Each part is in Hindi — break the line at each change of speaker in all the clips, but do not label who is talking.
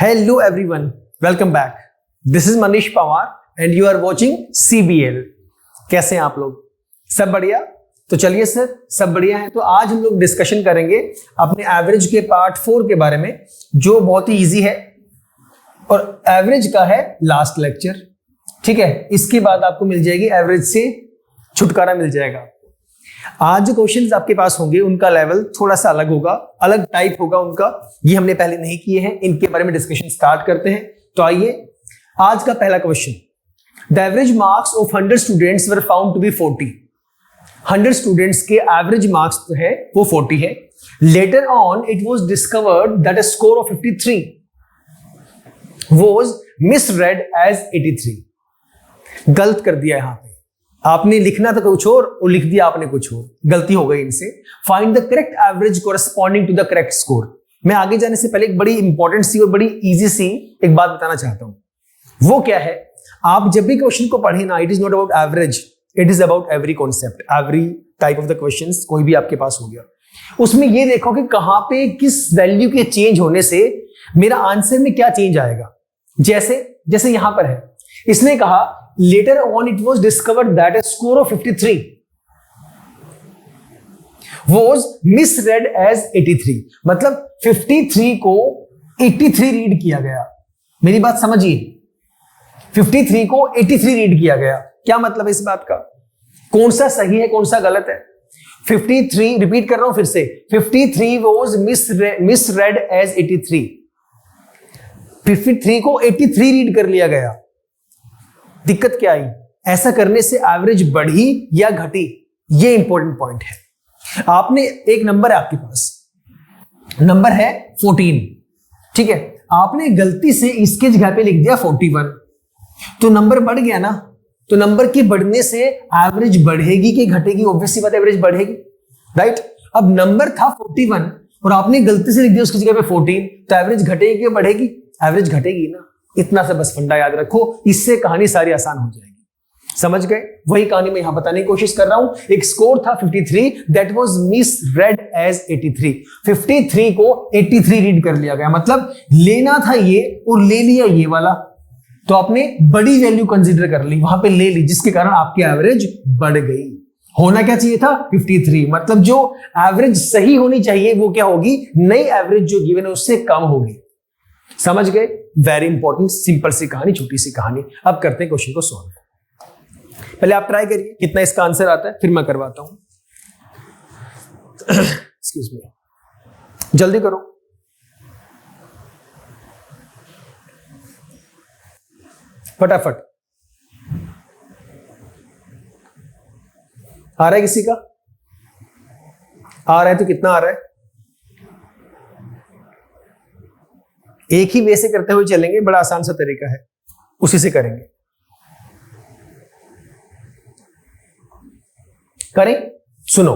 Hello everyone, welcome back. This is Manish Pawar and you are watching CBL. कैसे हैं आप लोग? सब बढ़िया? तो चलिए सर, सब बढ़िया है। तो आज हम लोग डिस्कशन करेंगे अपने एवरेज के पार्ट 4 के बारे में, जो बहुत ही इजी है और एवरेज का है लास्ट लेक्चर। ठीक है, इसके बाद आपको मिल जाएगी एवरेज से छुटकारा मिल जाएगा। आज जो क्वेश्चंस आपके पास होंगे उनका लेवल थोड़ा सा अलग होगा, अलग टाइप होगा उनका, ये हमने पहले नहीं किए हैं। इनके बारे में डिस्कशन स्टार्ट करते हैं। तो आइए, आज का पहला question, the average marks of 100 students were found to be 40। 100 students के एवरेज मार्क्स तो है वो 40 है। Later on it was discovered that a score of 53 was misread as 83। गलत कर दिया यहां पे, आपने लिखना था कुछ और लिख दिया आपने कुछ और, गलती हो गई इनसे। Find the correct average corresponding to the correct score. मैं आगे जाने से पहले एक बड़ी इंपॉर्टेंट सी और बड़ी इजी सी एक बात बताना चाहता हूं। वो क्या है, आप जब भी क्वेश्चन को पढ़े ना, it is not about average, it is about every concept, every type of the questions कोई भी आपके पास हो गया, उसमें ये देखो कि कहां पे किस वैल्यू के चेंज होने से मेरा आंसर में क्या चेंज आएगा। जैसे यहां पर है, इसने कहा later on it was discovered that a score of 53 was misread as 83। मतलब 53 को 83 रीड किया गया। मेरी बात समझिए, 53 को 83 रीड किया गया। क्या मतलब है इस बात का? कौन सा सही है, कौन सा गलत है? 53, रिपीट कर रहा हूं फिर से, 53 was misread as 83। 53 को 83 रीड कर लिया गया। दिक्कत क्या आई? ऐसा करने से एवरेज बढ़ी या घटी, ये इंपॉर्टेंट पॉइंट है। आपने एक नंबर है आपके पास, नंबर है 14, ठीक है, आपने गलती से इसके जगह पे लिख दिया 41, तो नंबर बढ़ गया ना। तो नंबर के बढ़ने से एवरेज बढ़ेगी कि घटेगी? ऑब्वियसली बात, एवरेज बढ़ेगी, राइट। अब नंबर था 41 और आपने गलती से लिख दिया उसकी जगह पे 14, तो एवरेज घटेगी या बढ़ेगी? एवरेज घटेगी ना। इतना सा बस फंडा याद रखो, इससे कहानी सारी आसान हो जाएगी। समझ गए? वही कहानी मैं यहां बताने की कोशिश कर रहा हूं। एक स्कोर था 53 दैट वाज मिसरेड एज 83। 53 को 83 रीड कर लिया गया, मतलब लेना था ये और ले लिया ये वाला, तो आपने बड़ी वैल्यू कंसीडर कर ली, वहां पे ले ली, जिसके कारण आपकी एवरेज बढ़ गई। होना क्या चाहिए था? 53। मतलब जो एवरेज सही होनी चाहिए वो क्या होगी? नई एवरेज जो गिवन है उससे कम होगी। समझ गए? वेरी इंपॉर्टेंट, सिंपल सी कहानी, छोटी सी कहानी। अब करते हैं क्वेश्चन को सॉल्व। पहले आप ट्राई करिए कितना इसका आंसर आता है, फिर मैं करवाता हूं। एक्सक्यूज मी, जल्दी करो। फटाफट। आ रहा है किसी का? आ रहा है तो कितना आ रहा है? एक ही वे से करते हुए चलेंगे, बड़ा आसान सा तरीका है, उसी से करेंगे। करें? सुनो,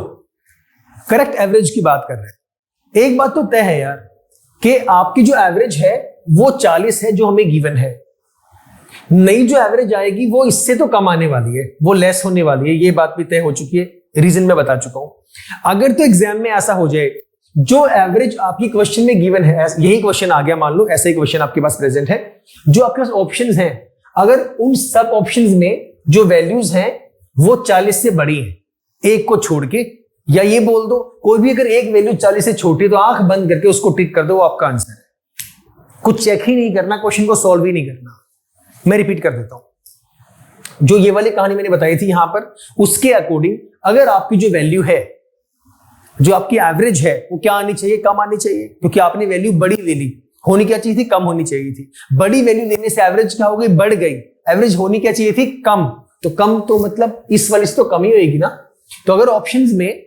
करेक्ट एवरेज की बात कर रहे हैं। एक बात तो तय है यार कि आपकी जो एवरेज है वो 40 है जो हमें गिवन है। नई जो एवरेज आएगी वो इससे तो कम आने वाली है, वो लेस होने वाली है, ये बात भी तय हो चुकी है, रीजन मैं बता चुका हूं। अगर तो एग्जाम में ऐसा हो जाए, जो एवरेज आपकी क्वेश्चन में गिवन है, यही क्वेश्चन आ गया, मान लो ऐसा ही क्वेश्चन आपके पास प्रेजेंट है, जो आपके पास ऑप्शंस हैं, अगर उन सब ऑप्शंस में जो वैल्यूज हैं वो 40 से बड़ी हैं, एक को छोड़ के, या ये बोल दो कोई भी अगर एक वैल्यू 40 से छोटी है तो आंख बंद करके उसको टिक कर दो, वो आपका आंसर है। कुछ चेक ही नहीं करना, क्वेश्चन को सॉल्व ही नहीं करना। मैं रिपीट कर देता हूं, जो ये वाली कहानी मैंने बताई थी यहां पर, उसके अकॉर्डिंग अगर आपकी जो वैल्यू है, जो आपकी एवरेज है, वो क्या आनी चाहिए? कम आनी चाहिए, क्योंकि आपने वैल्यू बड़ी ले ली। होनी क्या चाहिए थी? कम होनी चाहिए थी। बड़ी वैल्यू लेने से एवरेज क्या हो गई? बढ़ गई। एवरेज होनी क्या चाहिए थी? कम। तो कम तो मतलब इस वाली से तो कम ही होगी ना। तो अगर ऑप्शंस में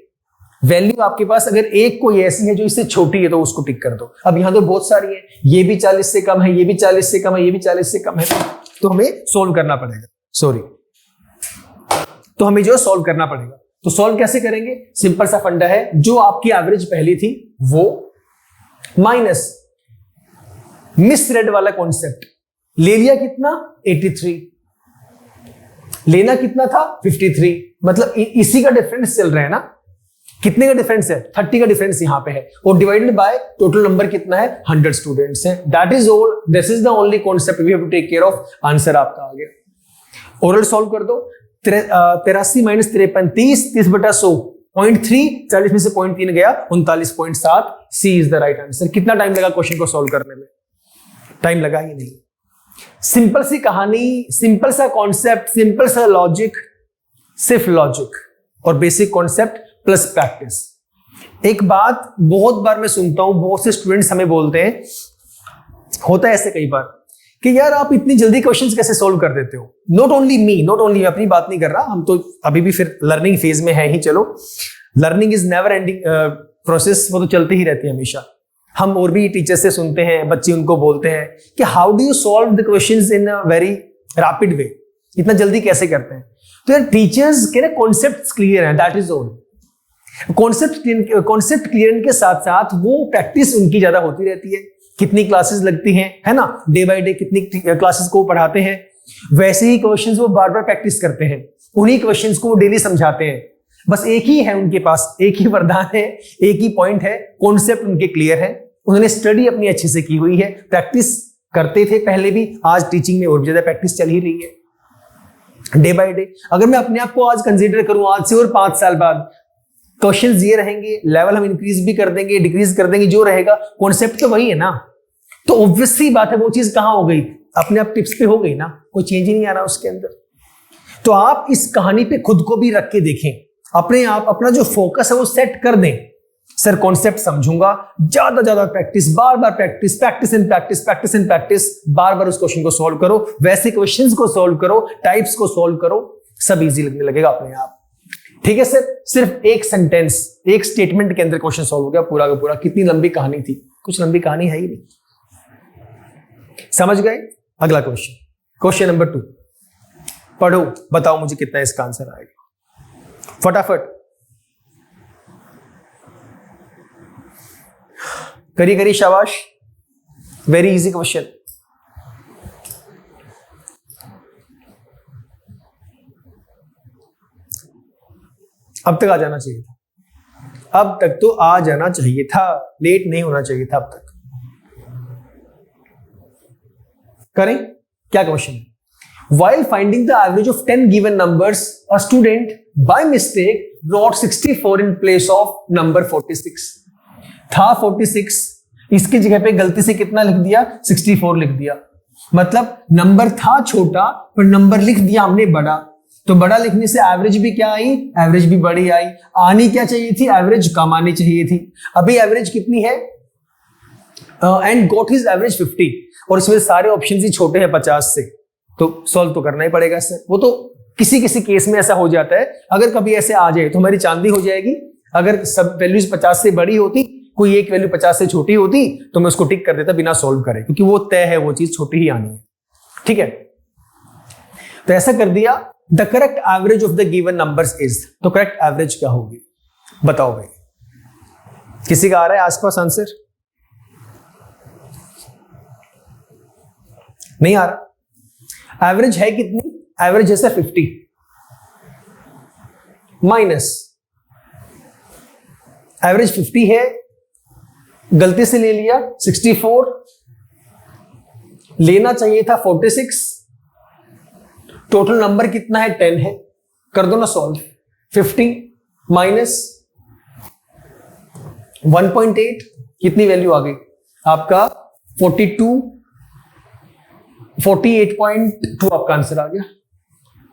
वैल्यू आपके पास अगर एक कोई ऐसी है जो इससे छोटी है तो उसको टिक कर दो। अब यहां तो बहुत सारी है, ये भी 40 से कम है, ये भी 40 से कम है, ये भी 40 से कम है, तो हमें सोल्व करना पड़ेगा। तो हमें जो सोल्व करना पड़ेगा। तो सॉल्व कैसे करेंगे? सिंपल सा फंडा है, जो आपकी एवरेज पहली थी वो माइनस मिसरेड वाला कॉन्सेप्ट, ले लिया कितना? 83, लेना कितना था? 53, मतलब इसी का डिफरेंस चल रहा है ना। कितने का डिफरेंस है? 30 का डिफरेंस यहां पे है, और डिवाइडेड बाय टोटल नंबर कितना है? 100 स्टूडेंट्स हैं। That is all, this is the only concept we have to take care of. Answer आपका आ गया। ओरल सॉल्व कर दो। 83 माइनस 53, 30 बटा 100, 0.3, 40 में से 0.3 गया, 39.7। सी इज द राइट आंसर। कितना टाइम लगा क्वेश्चन को सॉल्व करने में? टाइम लगा ही नहीं। सिंपल सी कहानी, सिंपल सा कॉन्सेप्ट, सिंपल सा लॉजिक, सिर्फ लॉजिक और बेसिक कॉन्सेप्ट प्लस प्रैक्टिस। एक बात बहुत बार मैं सुनता हूं, बहुत से स्टूडेंट्स हमें बोलते हैं, होता है ऐसे कई बार, कि यार आप इतनी जल्दी क्वेश्चंस कैसे सॉल्व कर देते हो? Not only me, not only, अपनी बात नहीं कर रहा, हम तो अभी भी फिर लर्निंग फेज में है ही। चलो, learning is never ending process, वो तो चलती ही रहती है हमेशा। हम और भी टीचर से सुनते हैं, बच्चे उनको बोलते हैं कि how do you solve the questions in a very rapid way, इतना जल्दी कैसे करते हैं? तो यार टीचर्स के ना कॉन्सेप्ट्स क्लियर हैं, that is all. Concept clear के साथ साथ वो प्रैक्टिस उनकी ज्यादा होती रहती है। कितनी क्लासेस लगती हैं, है ना, डे बाय डे कितनी क्लासेस को पढ़ाते हैं, वैसे ही क्वेश्चंस वो बार बार प्रैक्टिस करते हैं, उन्हीं क्वेश्चंस को वो डेली समझाते हैं। बस एक ही है उनके पास, एक ही वरदान है, एक ही पॉइंट है, कॉन्सेप्ट उनके क्लियर है, उन्होंने स्टडी अपनी अच्छे से की हुई है, प्रैक्टिस करते थे पहले भी, आज टीचिंग में और भी ज्यादा प्रैक्टिस चल ही रही है डे बाय डे। अगर मैं अपने आप को आज कंसीडर करूं, आज से और 5 साल बाद क्वेश्चंस ये रहेंगे, लेवल हम इंक्रीज भी कर देंगे, डिक्रीज कर देंगे, जो रहेगा कॉन्सेप्ट तो वही है ना। तो ऑब्वियसली बात है, वो चीज कहां हो गई? अपने आप टिप्स पे हो गई ना, कोई चेंज ही नहीं आ रहा उसके अंदर। तो आप इस कहानी पे खुद को भी रख के देखें, अपने आप अपना जो फोकस है वो सेट कर दें। सर कॉन्सेप्ट समझूंगा, ज्यादा प्रैक्टिस, बार बार practice, practice and practice, practice and practice, बार बार उस क्वेश्चन को सॉल्व करो, वैसे क्वेश्चंस को सॉल्व करो, टाइप्स को सॉल्व करो, सब इजी लगने लगेगा अपने आप। ठीक है सर, सिर्फ एक सेंटेंस, एक स्टेटमेंट के अंदर क्वेश्चन सॉल्व हो गया पूरा का पूरा। कितनी लंबी कहानी थी? कुछ लंबी कहानी है ही नहीं। समझ गए? अगला क्वेश्चन, क्वेश्चन नंबर 2, पढ़ो, बताओ मुझे कितना इसका आंसर आएगा, फटाफट करिए, शाबाश, वेरी इजी क्वेश्चन। अब तक आ जाना चाहिए था, अब तक तो आ जाना चाहिए था, लेट नहीं होना चाहिए था अब तक। करें क्या क्वेश्चन है? While finding the average of 10 given numbers, a student by mistake wrote 64 in place of number 46. था 46, इसकी जगह पे गलती से कितना लिख दिया? 64 लिख दिया। मतलब नंबर था छोटा पर नंबर लिख दिया हमने बड़ा, तो बड़ा लिखने से एवरेज भी क्या आई? एवरेज भी बड़ी आई। आनी क्या चाहिए थी? एवरेज कम आनी चाहिए थी। अभी एवरेज कितनी है? एंड गॉट हिज एवरेज 50, और इसमें सारे ऑप्शन ही छोटे हैं 50 से, तो सॉल्व तो करना ही पड़ेगा सर। वो तो किसी किसी केस में ऐसा हो जाता है, अगर कभी ऐसे आ जाए तो हमारी चांदी हो जाएगी। अगर सब वैल्यूज 50 से बड़ी होती, कोई एक वैल्यू 50 से छोटी होती, तो मैं उसको टिक कर देता बिना सॉल्व करे, क्योंकि वो तय है, वो चीज छोटी ही आनी है। ठीक है, तो ऐसा कर दिया। The correct average of the given numbers is, तो करेक्ट एवरेज क्या होगी बताओ भाई? किसी का आ रहा है आसपास आंसर? नहीं आ रहा। एवरेज है कितनी? एवरेज है 50 माइनस एवरेज 50 है, गलती से ले लिया 64, लेना चाहिए था 46, टोटल नंबर कितना है? 10 है। कर दो ना सॉल्व। 50 माइनस 1.8, कितनी वैल्यू आ गई आपका? 48.2 आपका आंसर आ गया।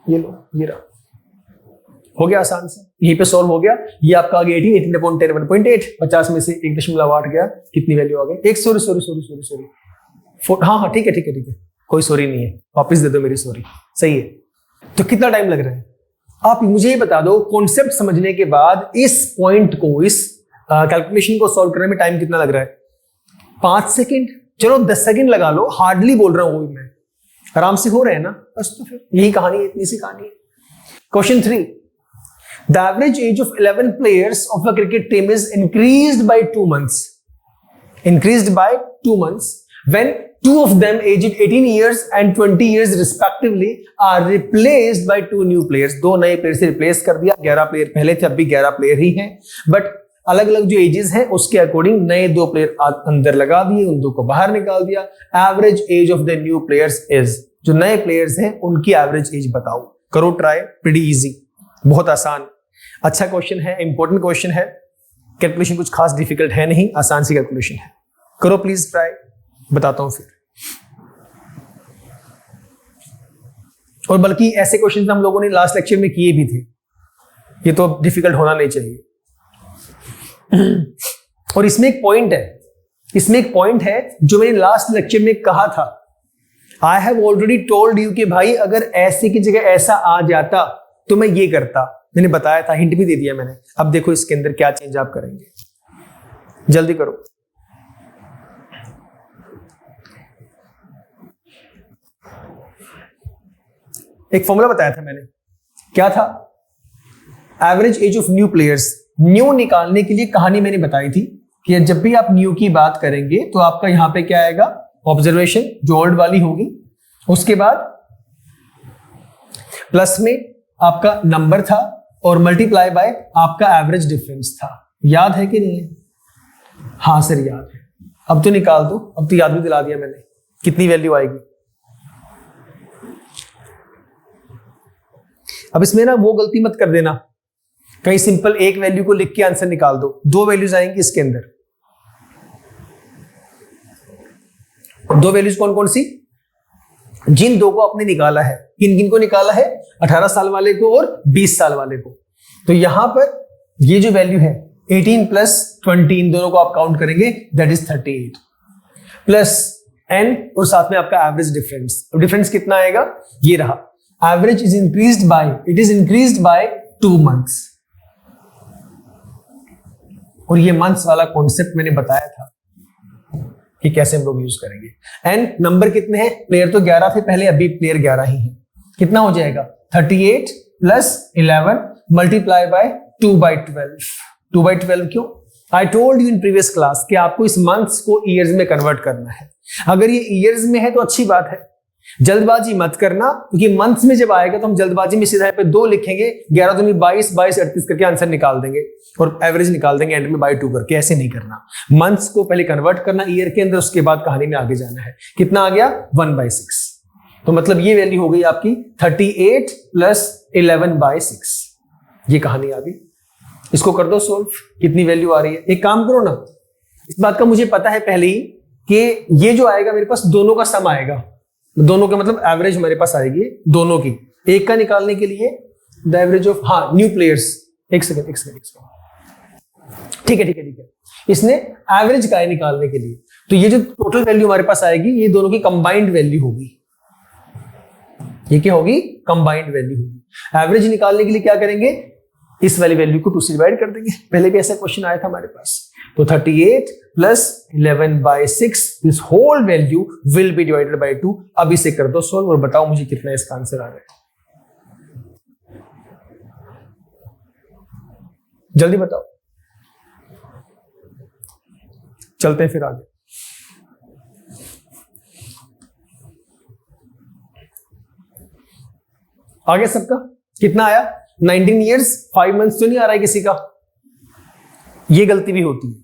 ये लो, ये रहा, हो गया आसान से, यहीं पे सॉल्व हो गया। ये आपका आ गया 18.10, 1.8, 50 में से 1.8 गया, कितनी वैल्यू आ गई? एक सॉरी, हाँ ठीक है, कोई सॉरी नहीं है, वापस दे दो मेरी सॉरी। सही है। तो कितना टाइम लग रहा है? आप मुझे ये बता दो, कॉन्सेप्ट समझने के बाद इस पॉइंट को, इस कैलकुलेशन को सॉल्व करने में टाइम कितना लग रहा है? 5 सेकेंड, चलो 10 सेकेंड लगा लो, हार्डली बोल रहा हूं मैं, आराम से हो रहे हैं ना? बस तो फिर यही कहानी है, इतनी सी कहानी है। Question 3, the average age of 11 players of a cricket team is increased by 2 months. Increased by 2 months. When two of them aged 18 years and 20 years respectively are replaced by two new players, दो नए प्लेयर से रिप्लेस कर दिया, 11 प्लेयर पहले थे, अब भी 11 प्लेयर ही हैं, बट अलग अलग जो एजेस हैं उसके अकॉर्डिंग नए दो प्लेयर अंदर लगा दिए, उन दो को बाहर निकाल दिया. Average age of the new players is, जो नए प्लेयर्स हैं उनकी एवरेज एज बताओ. करो ट्राई, प्रीटी इजी, बहुत आसान. अच्छा क्वेश्चन है, इंपॉर्टेंट क्वेश्चन है, कैलकुलेशन कुछ खास डिफिकल्ट है नहीं, आसान सी कैलकुलेशन है. करो प्लीज ट्राई, बताता हूं फिर. और बल्कि ऐसे क्वेश्चन हम लोगों ने लास्ट लेक्चर में किए भी थे, ये तो अब डिफिकल्ट होना नहीं चाहिए. और इसमें एक पॉइंट है, जो मैंने लास्ट लेक्चर में कहा था. I have already told you कि भाई अगर ऐसे की जगह ऐसा आ जाता तो मैं ये करता. मैंने बताया था, हिंट भी दे दिया मैंने. अब देखो इसके अंदर क्या चेंज आप करेंगे, जल्दी करो. एक फॉर्मूला बताया था मैंने, क्या था? Average age of new players. New निकालने के लिए कहानी मैंने बताई थी कि जब भी आप न्यू की बात करेंगे तो आपका यहां पे क्या आएगा? ऑब्जर्वेशन जो ओल्ड वाली होगी, उसके बाद प्लस में आपका नंबर था और मल्टीप्लाई बाय आपका एवरेज डिफरेंस था. याद है कि नहीं है? हाँ सर याद है. अब तो निकाल दो, अब तो याद भी दिला दिया मैंने. कितनी वैल्यू आएगी? अब इसमें ना वो गलती मत कर देना, कहीं सिंपल एक वैल्यू को लिख के आंसर निकाल दो. दो वैल्यूज आएंगी इसके अंदर. दो वैल्यूज कौन कौन सी? जिन दो को आपने निकाला है, किन किन को निकाला है? 18 साल वाले को और 20 साल वाले को. तो यहां पर ये जो वैल्यू है 18 प्लस 20, इन दोनों को आप काउंट करेंगे, दैट इज 38 प्लस n और साथ में आपका एवरेज डिफरेंस. डिफरेंस कितना आएगा? ये रहा. Average is increased by 2 months. और ये मंथ्स वाला कॉन्सेप्ट मैंने बताया था कि कैसे हम लोग यूज करेंगे. एंड नंबर कितने हैं? प्लेयर तो 11 थे पहले, अभी प्लेयर 11 ही है. कितना हो जाएगा? 38 प्लस 11 मल्टीप्लाई बाय 2/12. 2/12 क्यों? I told you in previous class कि आपको इस मंथ्स को ईयर्स में कन्वर्ट करना है. अगर ये ईयर्स में है तो अच्छी बात है, जल्दबाजी मत करना, क्योंकि मंथ्स में जब आएगा तो हम जल्दबाजी में सीधा पे 2 लिखेंगे, 11 दूनी 22, 22 38 करके आंसर निकाल देंगे और एवरेज निकाल देंगे एंड में बाय 2 करके. ऐसे नहीं करना. मंथ्स को पहले कन्वर्ट करना ईयर के अंदर, उसके बाद कहानी में आगे जाना है. कितना आ गया? 1/6. तो मतलब ये वैल्यू हो गई आपकी 38 प्लस 11/6. ये कहानी आ गई. इसको कर दो सोल्व. कितनी वैल्यू आ रही है? एक काम करो ना, इस बात का मुझे पता है पहले ही कि ये जो आएगा मेरे पास दोनों का सम आएगा. दोनों का मतलब एवरेज हमारे पास आएगी दोनों की. एक का निकालने के लिए the average of new players. एक सेकंड. ठीक है. इसने एवरेज का है निकालने के लिए, तो ये जो टोटल वैल्यू हमारे पास आएगी ये दोनों की कंबाइंड वैल्यू होगी. ये क्या होगी? कंबाइंड वैल्यू होगी. एवरेज निकालने के लिए क्या करेंगे? इस वाली वैल्यू को 2 से डिवाइड कर देंगे. पहले भी ऐसा क्वेश्चन आया था हमारे पास. तो 38 plus 11/6, this whole value will be divided by 2. अब इसे कर दो सॉल्व और बताओ मुझे कितना इसका आंसर आ रहा है. जल्दी बताओ. चलते हैं फिर आगे. आगे सबका कितना आया? 19 years 5 months तो नहीं आ रहा है किसी का. ये गलती भी होती है.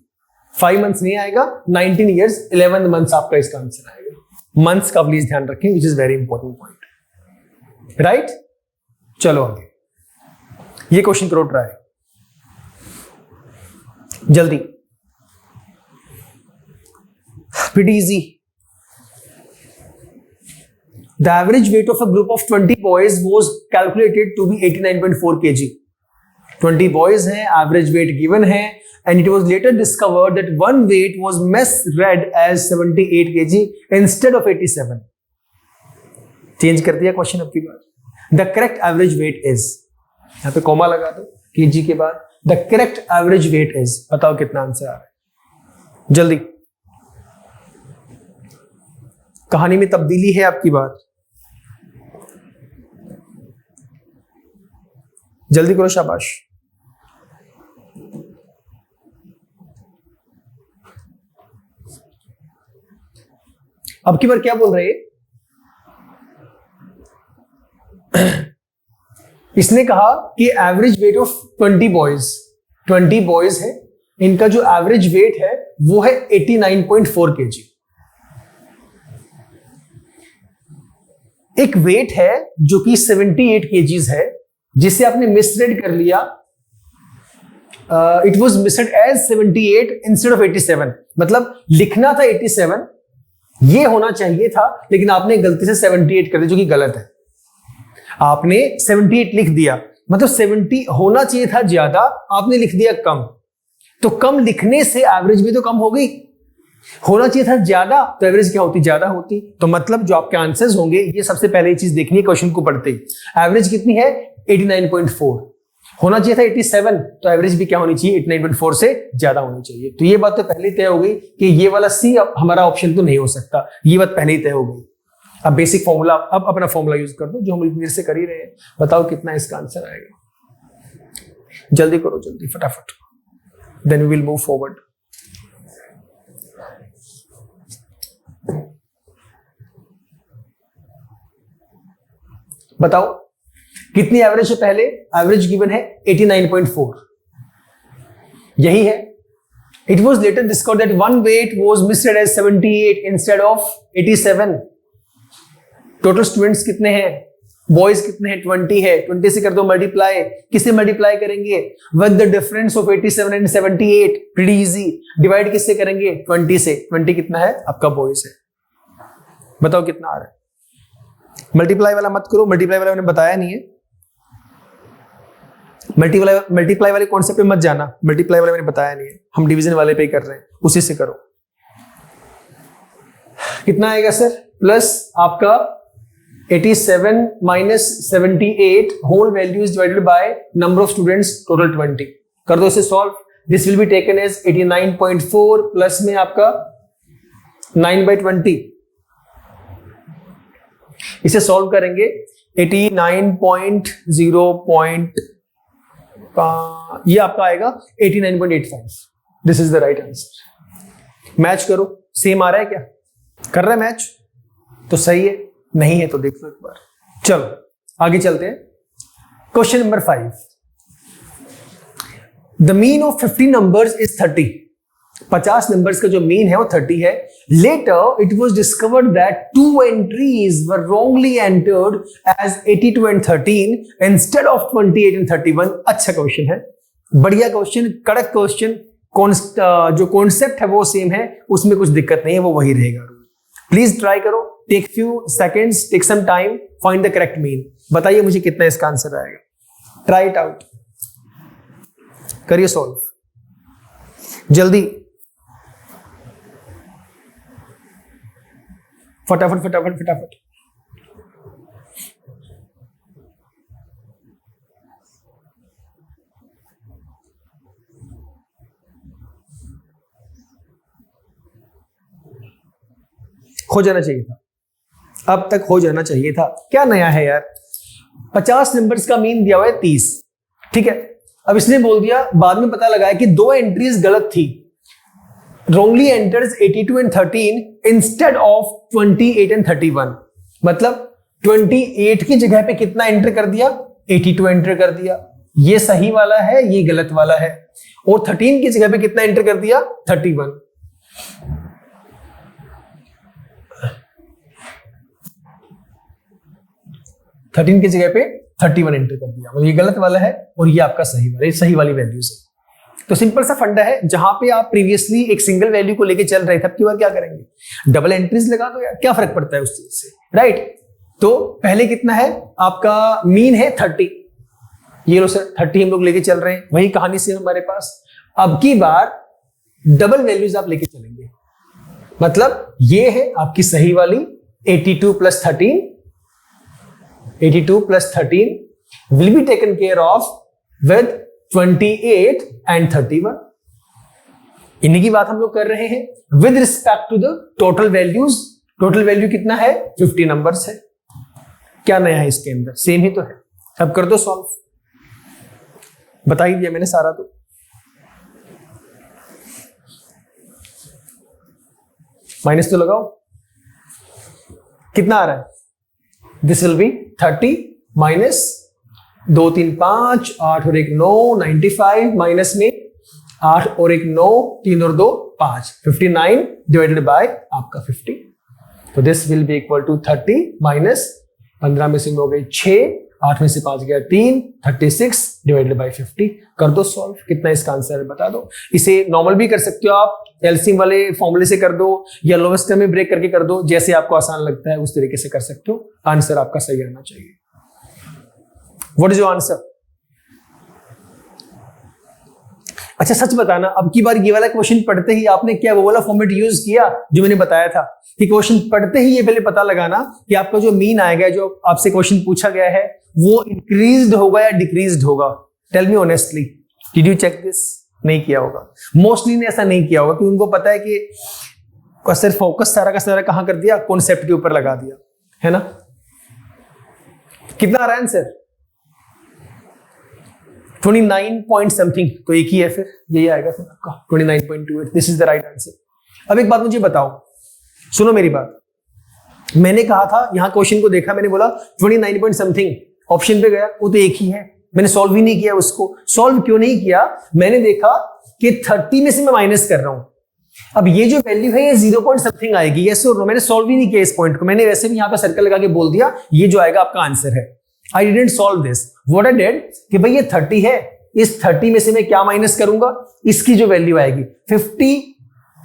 5 months नहीं आएगा, 19 years 11 months आपका इसका आंसर आएगा. मंथ्स का प्लीज ध्यान रखें, which is very important point. Right, चलो आगे. ये क्वेश्चन करो ट्राई जल्दी. Pretty easy. The average weight of a group of 20 boys was calculated to be 89.4 kg. 20 boys हैं, average weight given है, and it was later discovered that one weight was misread as 78 kg instead of 87. Change कर दिया क्वेश्चन अब की बार. The correct average weight is, यहाँ पे कॉमा लगा दो kg के बाद. The correct average weight is, बताओ कितना आंसर आ रहा है जल्दी. कहानी में तब्दीली है आपकी बार. जल्दी करो, शाबाश. अब की बार क्या बोल रहे हैं, इसने कहा कि एवरेज वेट ऑफ 20 बॉयज है, इनका जो एवरेज वेट है वो है 89.4 kg। एक वेट है जो कि 78 kgs है, जिसे आपने मिसरीड कर लिया, it was misread as 78 instead of 87। मतलब लिखना था 87, ये होना चाहिए था, लेकिन आपने गलती से 78 कर दिया, जो कि गलत है। आपने 78 लिख दिया, मतलब 70 होना चाहिए था ज्यादा, आपने लिख दिया कम। तो कम लिखने से एवरेज भी तो कम हो गई। होना चाहिए था ज्यादा, तो एवरेज क्या होती, ज्यादा होती। तो मतलब जो आपके आंसर्स होंगे, ये सबसे पहले ये चीज देखनी है क्वेश्चन को पढ़ते ही। एवरेज कितनी है 89.4, होना चाहिए था 87, तो एवरेज भी क्या होनी चाहिए 89.4 से ज्यादा होनी चाहिए। तो ये बात तो पहले तय हो गई कि ये वाला सी हमारा ऑप्शन तो नहीं हो सकता, ये बात पहले ही तय हो गई। अब बेसिक फॉर्मूला, अब अपना फॉर्मूला यूज कर दो जो हम इतनी देर से कर ही रहे हैं। बताओ कितना इसका आंसर आएगा, जल्दी करो, जल्दी फटाफट, then we will move forward. बताओ कितनी एवरेज है, पहले एवरेज गिवन है 89.4, यही है। It was later discovered that one weight was misread as 78 instead of 87। Total students कितने हैं, बॉयज कितने हैं, 20 है। 20 से कर दो मल्टीप्लाई, किससे मल्टीप्लाई करेंगे, with the difference of 87 and 78, pretty easy. Divide किससे करेंगे, 20 से। 20 कितना है आपका, बॉयज है। बताओ कितना आ रहा है। मल्टीप्लाई वाला मत करो, मल्टीप्लाई वाला मैंने बताया नहीं है। मल्टीप्लाई वाले कॉन्सेप्ट पे मत जाना, मल्टीप्लाई वाले मैंने बताया नहीं है, हम डिवीजन वाले पे ही कर रहे हैं, उसी से करो। कितना आएगा सर, प्लस आपका 87 minus 78 whole value is divided by number of students total 20। कर दो इसे solve. This will be taken as 89.4 plus में आपका 9/20। इसे सॉल्व करेंगे 89.0 ये आपका आएगा 89.85। This is the right answer. Match करो, सेम आ रहा है क्या, कर रहा है मैच तो सही है, नहीं है तो देख लो एक बार। चलो आगे चलते हैं। Question number 5, the mean of 50 numbers is 30। 50 numbers का जो मीन है वो 30 है। Later it was discovered that 2 entries were wrongly entered as 82 and 13 instead of 28 and 31। अच्छा क्वेश्चन है, बढ़िया क्वेश्चन, कड़क क्वेश्चन। जो कॉन्सेप्ट है वो सेम है, उसमें कुछ दिक्कत नहीं है, वो वही रहेगा। प्लीज ट्राई करो, take few seconds, take some time, find the correct mean. बताइए मुझे कितना इसका आंसर आएगा। ट्राई इट आउट, करिए सॉल्व जल्दी, फटाफट फटाफट फटाफट। हो जाना चाहिए था, अब तक हो जाना चाहिए था। क्या नया है यार, 50 नंबर्स का मीन दिया हुआ है 30, ठीक है। अब इसने बोल दिया, बाद में पता लगा है कि 2 एंट्रीज गलत थी, wrongly enters 82 and 13 instead of 28 and 31। मतलब 28 की जगह पे कितना एंटर कर दिया, 82 एंटर कर दिया। ये सही वाला है, ये गलत वाला है। और 13 की जगह पे कितना एंटर कर दिया, 31। थर्टीन की जगह पे 31 एंटर कर दिया, मतलब ये गलत वाला है और ये आपका सही वाला, ये सही वाली वैल्यूज है। तो सिंपल सा फंडा है, जहां पे आप प्रीवियसली एक सिंगल वैल्यू को लेके चल रहे थे, अब की बार क्या करेंगे, डबल एंट्रीज लगा दो यार, क्या फर्क पड़ता है उस चीज से, राइट। तो पहले कितना है आपका मीन है 30, ये लो सर 30 हम लोग लेके चल रहे हैं, वही कहानी से हमारे पास। अब की बार डबल वैल्यूज आप लेके चलेंगे, मतलब ये है आपकी सही वाली 82 plus 13, 82 plus 13 will be taken care of with 28 and 31। इन्हीं की बात हम लोग कर रहे हैं with respect to the total values. Total value कितना है, 50 नंबर्स है। क्या नया है इसके अंदर, सेम ही तो है। अब कर दो सॉल्व, बता ही दिया मैंने सारा। तो माइनस तो लगाओ, कितना आ रहा है? दिस विल बी 30 माइनस 2 3 5, 8 और 1 9, 95 माइनस में 8 और 1 9, 3 और 2 5, 59 डिवाइडेड बाय आपका 50. तो this will be equal to 30 minus 15 में से 9 गई 6, 8 में से 5 गया 3, 36 डिवाइडेड बाय 50. कर दो सॉल्व. कितना इसका आंसर है बता दो. इसे नॉर्मल भी कर सकते हो आप, एलसीएम वाले फॉर्मूले से कर दो या लोवेस्ट टर्म में ब्रेक करके कर दो, जैसे आपको आसान लगता है उस तरीके से कर सकते हो. आंसर आपका सही आना चाहिए. What is your answer? अच्छा सच बताना, अब की बार ये वाला क्वेश्चन पढ़ते ही आपने क्या वो वाला फॉर्मेट यूज किया जो मैंने बताया था कि क्वेश्चन पढ़ते ही ये पहले पता लगाना कि आपका जो मीन आएगा, जो आपसे क्वेश्चन पूछा गया है वो इंक्रीज्ड होगा या डिक्रीज्ड होगा. Tell me honestly, did you check this? नहीं किया होगा. मोस्टली ने ऐसा नहीं किया होगा क्योंकि उनको पता है कि सिर्फ फोकस सारा का सारा कहां कर दिया, कॉन्सेप्ट के ऊपर लगा दिया है ना. कितना आ रहा है आंसर? 29 point something. तो एक ही है, फिर यही आएगा फिर आपका 29.28. This is the right answer. अब एक बात मुझे बताओ, सुनो मेरी बात. मैंने कहा था यहां क्वेश्चन को देखा, मैंने बोला 29 पॉइंट समथिंग, ऑप्शन पे गया, वो तो एक ही है. मैंने सॉल्व ही नहीं किया उसको. सॉल्व क्यों नहीं किया? मैंने देखा कि 30 में से मैं माइनस कर रहा हूं. अब ये जो वैल्यू है ये 0 पॉइंट समथिंग आएगी. यस और नो. मैंने सॉल्व ही नहीं किया इस पॉइंट को. मैंने वैसे भी यहां पे सर्कल लगा के बोल दिया ये जो आएगा आपका आंसर है. I didn't solve this. What I did कि भाई ये 30 है, इस 30 में से मैं क्या माइनस करूंगा, इसकी जो वैल्यू आएगी 50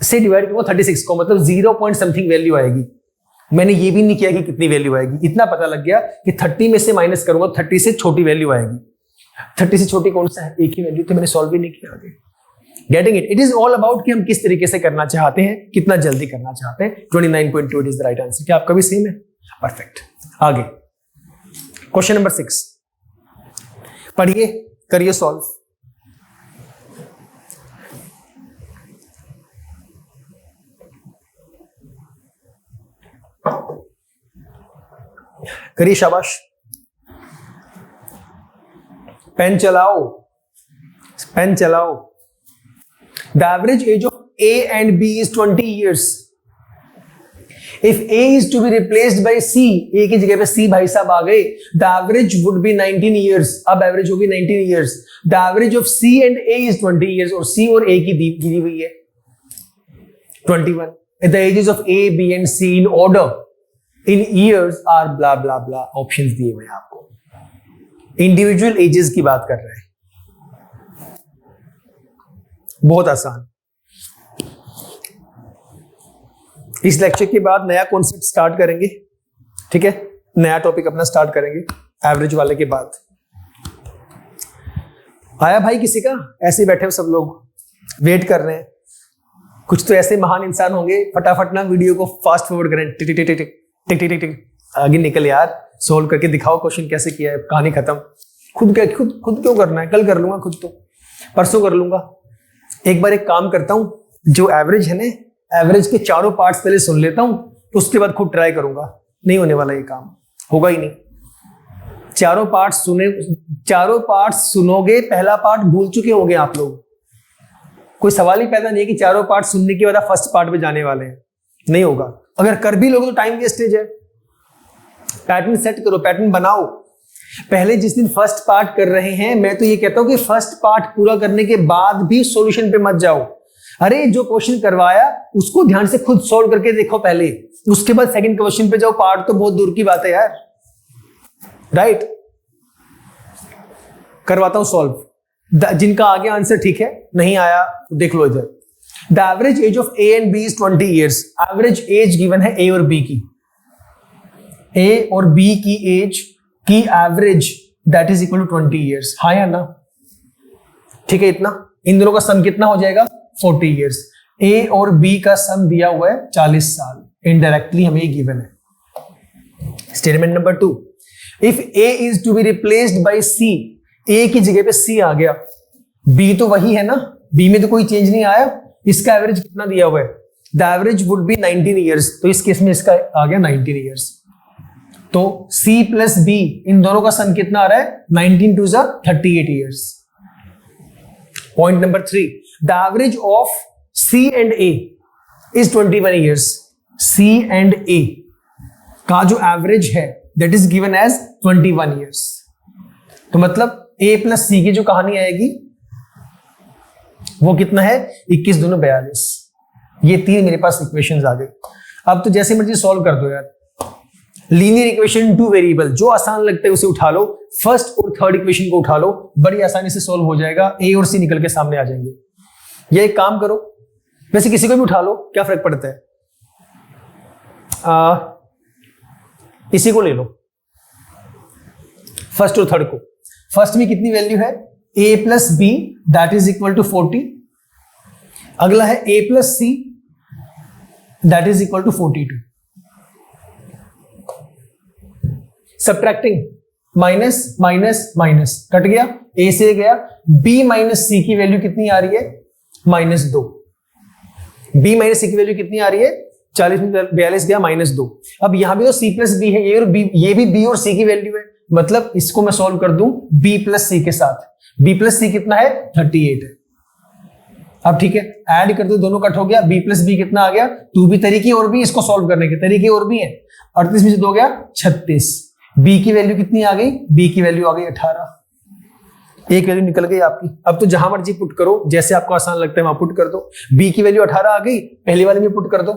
से डिवाइड करूंगा 36 को, मतलब 0 पॉइंट समथिंग वैल्यू आएगी. मैंने ये भी नहीं किया कि कितनी वैल्यू आएगी, इतना पता लग गया कि 30 में से माइनस करूंगा 30 से छोटी वैल्यू आएगी. 30 से छोटी कौन सा है? एक ही वैल्यू. तो मैंने सॉल्व भी नहीं किया आगे. Getting it? It is all about कि हम किस तरीके से करना चाहते हैं, कितना जल्दी करना चाहते हैं. 29.2 इज द राइट आंसर. क्या आपका भी सेम है? परफेक्ट. आगे क्वेश्चन नंबर 6 पढ़िए, करिए सॉल्व. करिए, शाबाश. पेन चलाओ, पेन चलाओ. The average age of A and B is 20 years. If A is to be replaced by C, A की जगह पे C भाई साहब आ गए, the average would be 19 years. अब एवरेज होगी 19 years. The average of C and A is 20 years. और C और A की दी हुई है 21. The ages of A, B and C in order in years are blah blah blah. Options दिए हुए हैं आपको. इंडिविजुअल एजेस की बात कर रहे हैं. बहुत आसान. इस लेक्चर के बाद नया कॉन्सेप्ट स्टार्ट करेंगे. ठीक है, नया टॉपिक अपना स्टार्ट करेंगे एवरेज वाले के बाद. आया भाई किसी का? ऐसे बैठे हो सब लोग, वेट कर रहे हैं. कुछ तो ऐसे महान इंसान होंगे, फटाफट ना वीडियो को फास्ट फॉरवर्ड करें. टिक टिक टिक टिक टिक टिक टिक. आगे निकल यार, सोल्व करके दिखाओ क्वेश्चन कैसे किया है, कहानी खत्म. खुद क्यों करना है? कल कर लूंगा, खुद तो परसों कर लूंगा. एक बार एक काम करता हूं, जो एवरेज है ना, एवरेज के चारों पार्ट्स पहले सुन लेता हूं, तो उसके बाद खुद ट्राई करूंगा. नहीं होने वाला ये काम, होगा ही नहीं. चारों पार्ट्स सुनोगे, पहला पार्ट भूल चुके होंगे आप लोग. कोई सवाल ही पैदा नहीं है कि चारों पार्ट सुनने के बाद फर्स्ट पार्ट पे जाने वाले हैं. नहीं होगा. अगर कर भी लोगे तो टाइम वेस्टेज है. पैटर्न सेट करो, पैटर्न बनाओ. पहले जिस दिन फर्स्ट पार्ट कर रहे हैं, मैं तो ये कहता हूं कि फर्स्ट पार्ट पूरा करने के बाद भी सॉल्यूशन पे मत जाओ. अरे जो क्वेश्चन करवाया उसको ध्यान से खुद सॉल्व करके देखो पहले, उसके बाद सेकंड क्वेश्चन पे जाओ. पार्ट तो बहुत दूर की बात है यार. राइट? करवाता हूं सॉल्व. जिनका आगे आंसर ठीक है, नहीं आया तो देख लो इधर. The average age of A and B is 20 years. Average age given है A और B की. A और B की एज की average that is equal to 20 years. हाँ या ना? ठीक है. इतना इन दोनों का सम कितना हो जाएगा? 40 years. A और B का सम दिया हुआ है 40 साल. इनडायरेक्टली हमें ये गिवन है. Statement number 2. If A is to be replaced by C, A की जगह पे C आ गया, B तो वही है ना, B में तो कोई चेंज नहीं आया. इसका एवरेज कितना दिया हुआ है? The average would be 19 years. तो इस केस में इसका आ गया 19 years. तो C प्लस B, इन दोनों का सम कितना आ रहा है? 19 to 38 years. Point number 3. The average of C and A is 21 years. C and A का जो एवरेज है that is given as 21 years. तो मतलब a प्लस सी की जो कहानी आएगी वो कितना है, 21 दूनी 42। ये 3 मेरे पास इक्वेशंस आ गई। अब तो जैसे मर्जी सॉल्व कर दो यार। लीनियर इक्वेशन 2 वेरिएबल, जो आसान लगता है उसे उठा लो, फर्स्ट और थर्ड इक्वेशन को उठा लो, बड़ी आसानी से सॉल्व हो जाएगा। ए और सी निकल के सामने आ जाएंगे। या एक काम करो, वैसे किसी को भी उठा लो, क्या फर्क पड़ता है, इसी को ले लो, फर्स्ट और थर्ड को। फर्स्ट में कितनी वैल्यू है, a plus B that is equal to 40। अगला है a plus C that is equal to 42। Subtracting, minus minus minus cut गया, a से गया, b माइनस सी की वैल्यू कितनी आ रही है, -2। b माइनस सी की वैल्यू कितनी आ रही है, 40 में 42 गया, -2। अब यहां भी तो c प्लस बी है, ये और b, ये भी b और c की वैल्यू है, मतलब इसको मैं सॉल्व कर दूं b प्लस सी के साथ। b प्लस सी कितना है, 38 है। अब ठीक है, ऐड कर दो, दोनों कट हो गया, b प्लस बी कितना आ गया, 2 भी तरीके और भी, इसको सॉल्व करने के तरीके और भी हैं। 38 में से 2 गया 36। b की वैल्यू कितनी आ गई, b की वैल्यू आ गई 18। एक वैल्यू निकल गई आपकी। अब तो जहां मर्जी पुट करो, जैसे आपको आसान लगता है वहां पुट कर दो। b की वैल्यू 18 आ गई, पहले वाले में पुट कर दो,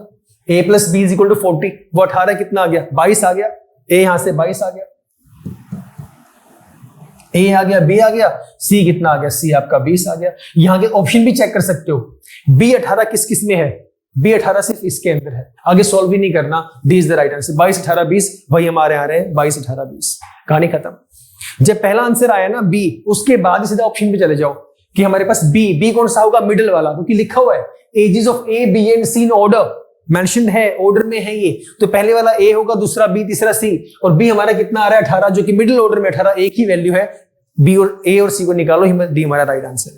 a plus B is equal to 40, वो 18 कितना आ गया, 22 आ गया, a यहां से 22 आ गया, a आ गया, b आ गया, c कितना आ गया, c आपका 20 आ गया। यहां के ऑप्शन भी चेक कर सकते हो, b 18 किस किस में है, b 18 सिर्फ इसके अंदर है, आगे सॉल्व भी नहीं करना, D is the right answer. 22 18 20 वही हमारे आ रहे हैं, 22 18 20, कहानी खत्म। जब पहला आंसर आया ना b, उसके बाद सीधा ऑप्शन पे चले जाओ कि हमारे पास b कौन सा होगा, मिडिल वाला, क्योंकि लिखा हुआ है ages of a b and c in order, mention है, ऑर्डर में है ये, तो पहले वाला a होगा, दूसरा b, तीसरा c, और b हमारा कितना आ रहा है 18, जो कि मिडिल ऑर्डर में 18 एक ही वैल्यू है। b और a और c को निकालो, डी हमारा राइट आंसर है।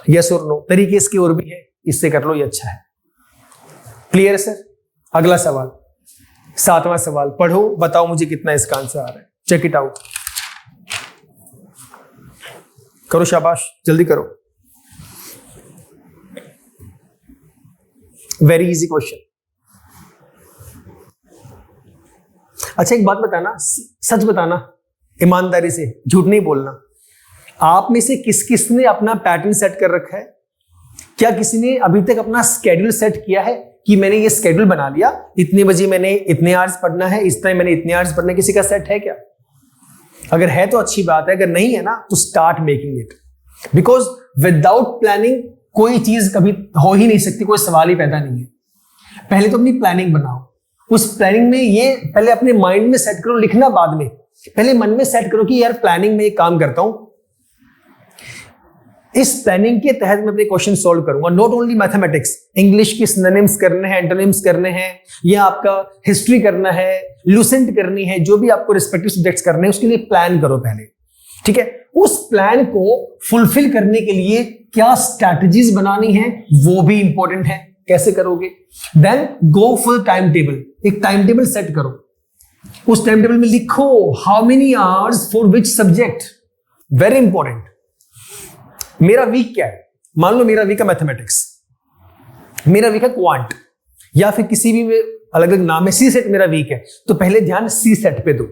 यस और नो, तरीके इसके और भी है, इससे कर लो, ये अच्छा है। क्लियर है सर? अगला सवाल, 7वां सवाल, पढ़ो, बताओ मुझे कितना इसका आंसर आ रहा है, चेक इट आउट। करो, शाबाश, जल्दी करो। Very easy question. अच्छा एक बात बताना, सच बताना, ईमानदारी से, झूठ नहीं बोलना। आप में से किस किस ने अपना पैटर्न सेट कर रखा है? क्या किसी ने अभी तक अपना स्केड्यूल सेट किया है कि मैंने ये स्केड्यूल बना लिया, इतने बजे मैंने इतने आवर्स पढ़ना है, इस टाइम मैंने इतने आवर्स पढ़ना है? किसी का सेट है क्या? अगर है तो अच्छी बात है, अगर नहीं है ना तो start making it, because without planning कोई चीज कभी हो ही नहीं सकती, कोई सवाल ही पैदा नहीं है। पहले तो अपनी प्लानिंग बनाओ, उस प्लानिंग में ये पहले अपने माइंड में सेट करो, लिखना बाद में, पहले मन में सेट करो कि यार प्लानिंग में एक काम करता हूं, इस प्लानिंग के तहत मैं अपने क्वेश्चन सॉल्व करूंगा। नॉट ओनली मैथमेटिक्स, इंग्लिश की सिनोनिम्स करने हैं, एंटोनिम्स करने हैं, या आपका हिस्ट्री करना है, लूसेंट करनी है, जो भी आपको रिस्पेक्टिव सब्जेक्ट्स करने हैं, उसके लिए प्लान करो पहले, ठीक है। उस प्लान को फुलफिल करने के लिए क्या स्ट्रैटेजीज बनानी है वो भी इंपॉर्टेंट है, कैसे करोगे। Then go for time table, एक टाइम टेबल सेट करो, उस टाइम टेबल में लिखो how many hours for which subject, very important. मेरा वीक क्या है, मान लो मेरा वीक है मैथमेटिक्स, मेरा वीक है क्वांट, या फिर किसी भी अलग अलग नाम है, सी सेट मेरा वीक है, तो पहले ध्यान सी सेट पे दो,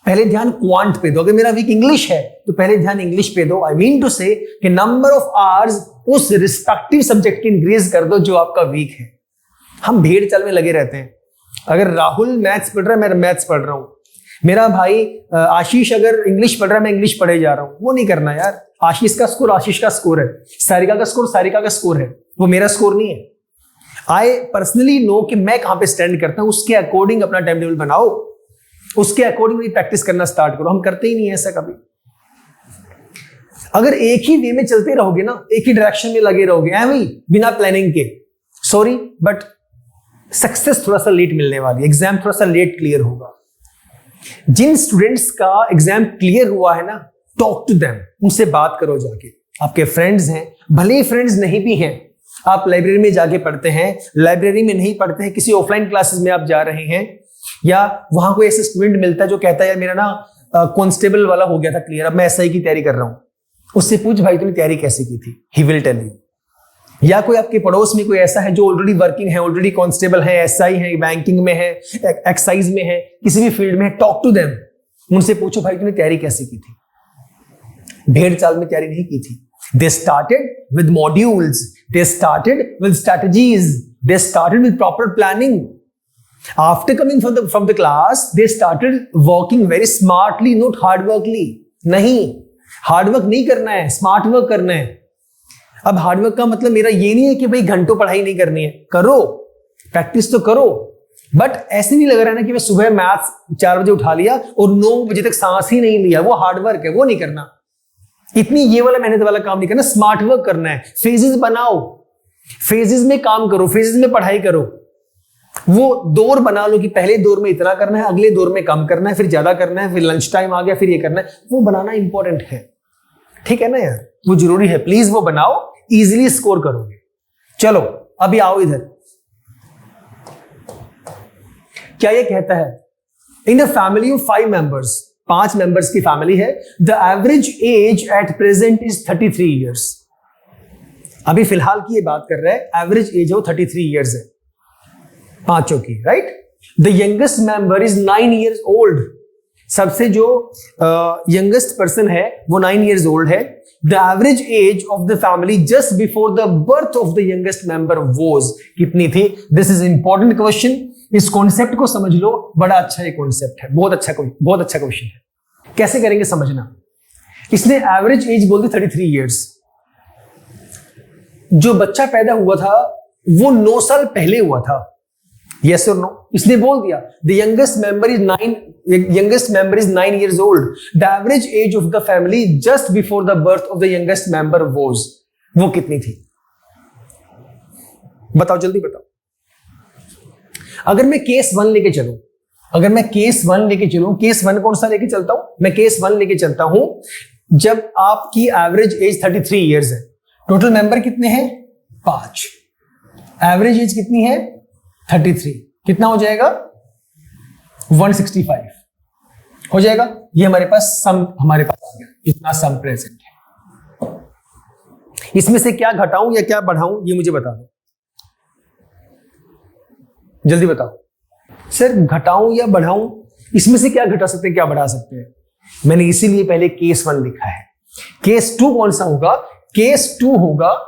पहले ध्यान क्वांट पे दो। अगर मेरा वीक इंग्लिश है तो पहले ध्यान इंग्लिश पे दो। आई मीन टू से कि नंबर ऑफ आवर्स उस रिस्पेक्टिव सब्जेक्ट की इंक्रीज कर दो जो आपका वीक है। हम भेड़ चाल में लगे रहते हैं, अगर राहुल मैथ्स पढ़ रहा है मैं मैथ्स पढ़ रहा हूं, मेरा भाई आशीष अगर इंग्लिश पढ़ रहा है मैं इंग्लिश पढ़े जा रहा हूं, वो नहीं करना यार। आशीष का स्कोर आशीष का स्कोर है, सारिका का स्कोर सारिका का स्कोर है, वो मेरा स्कोर नहीं है। आई पर्सनली नो कि मैं कहां पे स्टैंड करता हूं, उसके अकॉर्डिंग अपना टाइम टेबल बनाओ, उसके अकॉर्डिंग प्रैक्टिस करना स्टार्ट करो। हम करते ही नहीं है ऐसा कभी। अगर एक ही वे में चलते रहोगे ना, एक ही डायरेक्शन में लगे रहोगे ऐਵੇਂ बिना प्लानिंग के, सॉरी बट सक्सेस थोड़ा सा लेट मिलने वाली है, एग्जाम थोड़ा सा लेट क्लियर होगा। जिन स्टूडेंट्स का एग्जाम क्लियर हुआ है ना, टॉक टू देम, उनसे बात करो जाके। आपके फ्रेंड्स हैं, भले ही फ्रेंड्स नहीं भी हैं, आप लाइब्रेरी में जाके पढ़ते हैं, लाइब्रेरी में नहीं पढ़ते हैं, किसी ऑफलाइन क्लासेस में आप जा रहे हैं, या वहां कोई ऐसा स्टूडेंट मिलता है जो कहता है यार मेरा ना कांस्टेबल वाला हो गया था क्लियर, अब मैं एसआई की तैयारी कर रहा हूं, उससे पूछ भाई तूने तैयारी कैसे की थी, ही विल टेल यू। या कोई आपके पड़ोस में कोई ऐसा है जो ऑलरेडी वर्किंग है, ऑलरेडी कांस्टेबल है, एसआई है, बैंकिंग में है, एक्साइज में है, किसी भी फील्ड में है, टॉक टू देम। उनसे पूछो भाई तूने तैयारी कैसे की थी? 1.5 साल में तैयारी नहीं की थी। They started with modules, they started with strategies, they started with proper planning. After coming from the class, they started working very smartly, not hardworkly. नहीं, हार्डवर्क नहीं करना है, स्मार्ट वर्क करना है। अब हार्डवर्क का मतलब मेरा ये नहीं है कि भाई घंटों पढ़ाई नहीं करनी है, करो, प्रैक्टिस तो करो, बट ऐसे नहीं लग रहा है ना कि मैं सुबह मैथ्स 4 बजे उठा लिया और 9 बजे तक सांस ही नहीं लिया, वो हार्डवर्क है, वो नहीं करना। इतनी ये वाला मेहनत वाला काम नहीं करना, स्मार्ट वर्क करना है। फेजेस बनाओ, फेजेस में काम करो, फेजेस में पढ़ाई करो। वो दौर बना लो कि पहले दौर में इतना करना है, अगले दौर में कम करना है, फिर ज्यादा करना है, फिर लंच टाइम आ गया फिर ये करना है। वो बनाना इंपॉर्टेंट है, ठीक है ना यार, वो जरूरी है। प्लीज वो बनाओ, इजीली स्कोर करोगे। चलो अभी आओ इधर। क्या ये कहता है, in a family of 5 members, 5 members की फैमिली है, the average age at present is 33 years. अभी फिलहाल की ये बात कर रहे हैं, एवरेज एज वो 33 ईयर्स है पांचों की, right. The youngest member is 9 years old. सबसे जो यंगेस्ट पर्सन है वो 9 ईयर्स ओल्ड है। The average age of the family just before the birth of the youngest member was, कितनी थी? This is important question. इस कॉन्सेप्ट को समझ लो, बड़ा अच्छा ये कॉन्सेप्ट है, बहुत अच्छा क्वेश्चन है। कैसे करेंगे समझना। इसने एवरेज एज बोल दी 33 ईयर्स। जो बच्चा पैदा हुआ था वो 9 साल पहले हुआ था, यस और नो? इसने बोल दिया the youngest member is 9 years old. The average age of the family just before the birth of the youngest member was, वो कितनी थी? बताओ, जल्दी बताओ। अगर मैं केस 1 लेके चलूं, केस 1 कौन सा लेके चलता हूं? मैं केस 1 लेके चलता हूं जब आपकी एवरेज एज 33 ईयर्स है। टोटल मेंबर कितने हैं? 5। एवरेज एज कितनी है? 33। कितना हो जाएगा? 165 हो जाएगा। ये हमारे पास आ गया, इतना सम प्रेजेंट है। इसमें से क्या घटाऊं या क्या बढ़ाऊं, ये मुझे बता दो, जल्दी बताओ। सर घटाऊं या बढ़ाऊं, इसमें से क्या घटा सकते हैं, क्या बढ़ा सकते हैं? मैंने इसीलिए पहले केस 1 लिखा है। केस 2 कौन सा होगा? केस 2 होगा,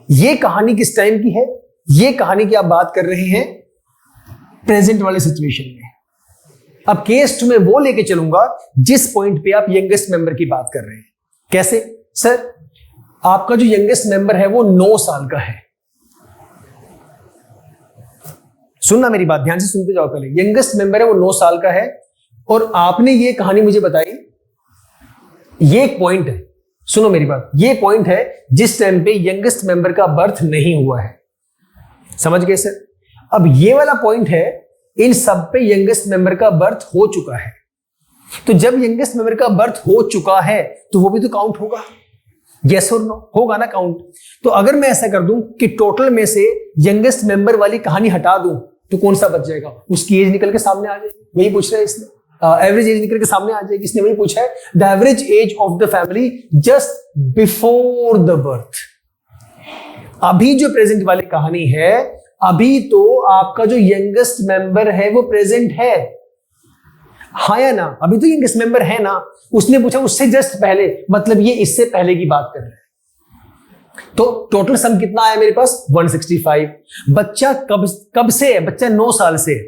ये कहानी किस टाइम की है? ये कहानी की आप बात कर रहे हैं प्रेजेंट वाले सिचुएशन में। अब केस 2 में वो लेके चलूंगा जिस पॉइंट पे आप यंगेस्ट मेंबर की बात कर रहे हैं। कैसे? सर आपका जो यंगेस्ट मेंबर है वो 9 साल का है। सुनना मेरी बात, ध्यान से सुनते जाओ। पहले यंगेस्ट मेंबर है वो 9 साल का है, और आपने ये कहानी मुझे बताई। ये एक पॉइंट है, सुनो मेरी बात, ये पॉइंट है जिस टाइम पे यंगेस्ट मेंबर का बर्थ नहीं हुआ है। समझ गए सर? अब ये वाला पॉइंट है, इन सब पे यंगेस्ट मेंबर का बर्थ हो चुका है। तो जब यंगेस्ट मेंबर का बर्थ हो चुका है तो वो भी तो काउंट होगा, यस और नो? होगा ना काउंट। तो अगर मैं ऐसा कर दूं कि टोटल में से यंगेस्ट मेंबर वाली कहानी हटा दूं तो कौन सा बच जाएगा? उसकी एज निकल के सामने आ जाएगी। वही पूछ रहा है इसने, एवरेज एज निकल के सामने आ जाएगी। इसने वही पूछा है, the average age of the family just before the birth. अभी जो प्रेजेंट वाली कहानी है, अभी तो आपका जो यंगेस्ट मेंबर है वो प्रेजेंट है, हाँ या ना? अभी तो यंगेस्ट मेंबर है ना। उसने पूछा उससे जस्ट पहले, मतलब ये इससे पहले की बात कर रहे हैं। तो टोटल सम कितना आया मेरे पास? 165। बच्चा कब से है? बच्चा 9 साल से।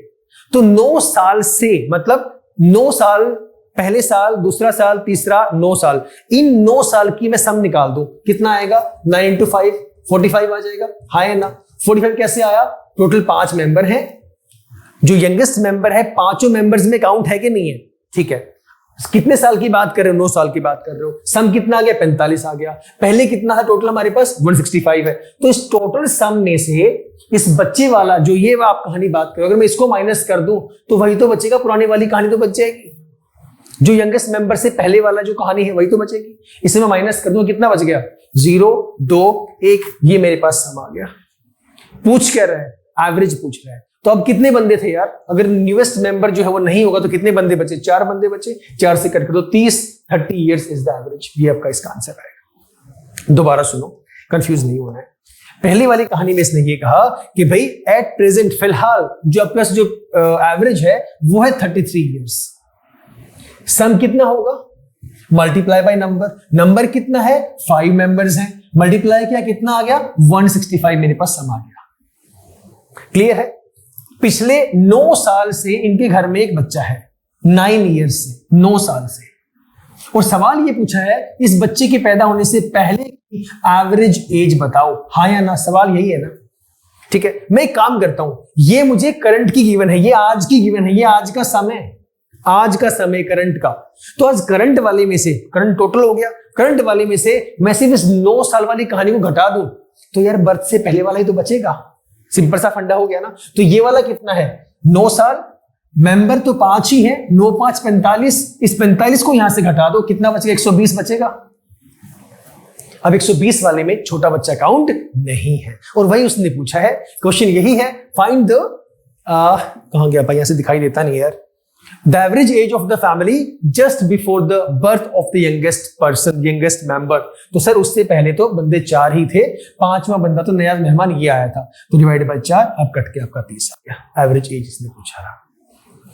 तो 9 साल से मतलब 9 साल, पहले साल, दूसरा साल, तीसरा, 9 साल। इन 9 साल की मैं सम निकाल दूं, कितना आएगा? 9 × 5 45 आ जाएगा, हाँ या ना? 45 कैसे आया? टोटल 5 मेंबर हैं, जो यंगेस्ट मेंबर है 5 मेंबर्स में काउंट है कि नहीं है? ठीक है। कितने साल की बात कर रहे हो? 9 साल की बात कर रहे हो। सम कितना आ गया? 45 आ गया। पहले कितना था टोटल हमारे पास? 165 है। तो इस टोटल सम में से इस बच्चे वाला जो ये आप कहानी बात करो, अगर मैं इसको माइनस कर दूं तो वही तो बचेगा, पुरानी वाली कहानी तो बच जाएगी। जो यंगेस्ट मेंबर से पहले वाला जो कहानी है वही तो बचेगी। इसे मैं माइनस कर दूं, कितना बच गया? 0 2 1। ये मेरे पास सम आ गया। पूछ क्या रहा है? एवरेज पूछ रहा है। तो अब कितने बंदे थे यार? अगर न्यूएस्ट मेंबर जो है वो नहीं होगा तो कितने बंदे बचे? 4 बंदे बचे। 4 से कट कर दो 30 ईयर्स इज द एवरेज। ये आपका इसका आंसर आएगा। दोबारा सुनो, कंफ्यूज नहीं होना है। पहली वाली कहानी में इसने ये कहा कि भाई एट प्रेजेंट फिलहाल जो आपके पास जो एवरेज है वो है 33 इयर्स। सम कितना होगा, मल्टीप्लाई बाय नंबर, नंबर कितना है 5 मेंबर्स हैं, मल्टीप्लाई किया कितना आ गया 165, मेरे पास सम आ गया। क्लियर है। पिछले 9 साल से इनके घर में एक बच्चा है, 9 ईयर्स से, 9 साल से, और सवाल ये पूछा है इस बच्चे के पैदा होने से पहले की एवरेज एज बताओ, हाँ या ना, सवाल यही है ना। ठीक है, मैं एक काम करता हूं, ये मुझे करंट की गिवन है, ये आज की गिवन है, ये आज का समय, आज का समय करंट का। तो आज करंट वाले में से, करंट टोटल हो गया, करंट वाले में से मैं सिर्फ इस 9 साल वाली कहानी को घटा दूं तो यार बर्थ से पहले वाला ही तो बचेगा। सिंपल सा फंडा हो गया ना। तो ये वाला कितना है 9 साल, मेंबर तो 5 ही है, 9 5 45, इस 45 को यहां से घटा दो, कितना बचेगा 120 बचेगा। अब 120 वाले में छोटा बच्चा काउंट नहीं है, और वही उसने पूछा है। क्वेश्चन यही है, फाइंड द कहां गया भाई, यहां से दिखाई देता नहीं यार, the average age of the family just before the birth of the youngest person, youngest member. तो सर उससे पहले तो बंदे 4 ही थे, 5वां बंदा तो नया मेहमान ये आया था, तो डिवाइड बाय 4, अब कट के आपका 30 आ गया। एवरेज एज इसने पूछा रहा,